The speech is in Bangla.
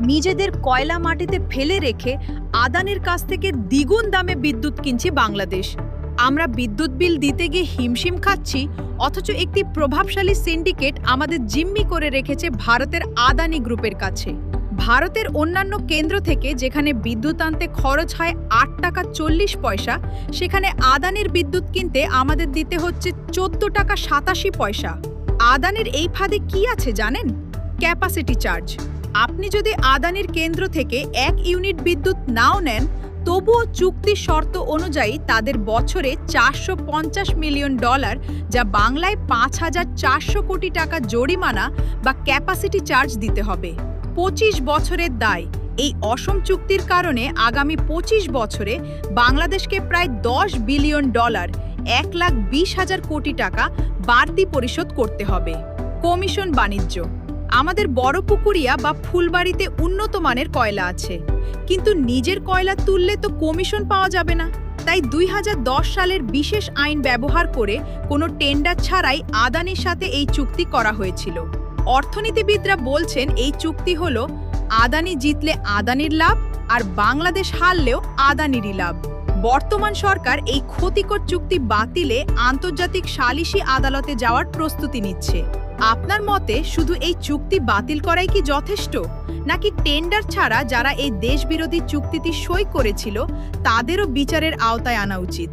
নিজেদের কয়লা মাটিতে ফেলে রেখে আদানির কাছ থেকে দ্বিগুণ দামে বিদ্যুৎ কিনছে বাংলাদেশ। আমরা বিদ্যুৎ বিল দিতে গিয়ে হিমশিম খাচ্ছি, অথচ একটি প্রভাবশালী সিন্ডিকেট আমাদের জিম্মি করে রেখেছে ভারতের আদানি গ্রুপের কাছে। ভারতের অন্যান্য কেন্দ্র থেকে যেখানে বিদ্যুৎ আনতে খরচ হয় ৮ টাকা ৪০ পয়সা, সেখানে আদানির বিদ্যুৎ কিনতে আমাদের দিতে হচ্ছে ১৪ টাকা ৮৭ পয়সা। আদানির এই ফাঁদে কি আছে জানেন? Capacity charge. আপনি যদি আদানির কেন্দ্র থেকে ১ ইউনিট বিদ্যুৎ নাও নেন, তবুও চুক্তি শর্ত অনুযায়ী তাদের বছরে $৪৫০ মিলিয়ন, যা বাংলায় ৫,৪০০ কোটি টাকা জরিমানা বা ক্যাপাসিটি চার্জ দিতে হবে। ২৫ বছরের দায়। এই অসম চুক্তির কারণে আগামী ২৫ বছরে বাংলাদেশকে প্রায় $১০ বিলিয়ন, ১,২০,০০০ কোটি টাকা বাড়তি পরিশোধ করতে হবে। কমিশন বাণিজ্য। আমাদের বড়পুকুরিয়া বা ফুলবাড়িতে উন্নত মানের কয়লা আছে, কিন্তু নিজের কয়লা তুললে তো কমিশন পাওয়া যাবে না। তাই ২০১০ সালের বিশেষ আইন ব্যবহার করে কোনো টেন্ডার ছাড়াই আদানির সাথে এই চুক্তি করা হয়েছিল। অর্থনীতিবিদরা বলছেন এই চুক্তি হলো আদানি জিতলে আদানির লাভ, আর বাংলাদেশ হারলেও আদানিরই লাভ। বর্তমান সরকার এই ক্ষতিকর চুক্তি বাতিলে আন্তর্জাতিক সালিসি আদালতে যাওয়ার প্রস্তুতি নিচ্ছে। আপনার মতে শুধু এই চুক্তি বাতিল করাই কি যথেষ্ট, নাকি টেন্ডার ছাড়া যারা এই দেশবিরোধী চুক্তিটি সই করেছিল তাদেরও বিচারের আওতায় আনা উচিত?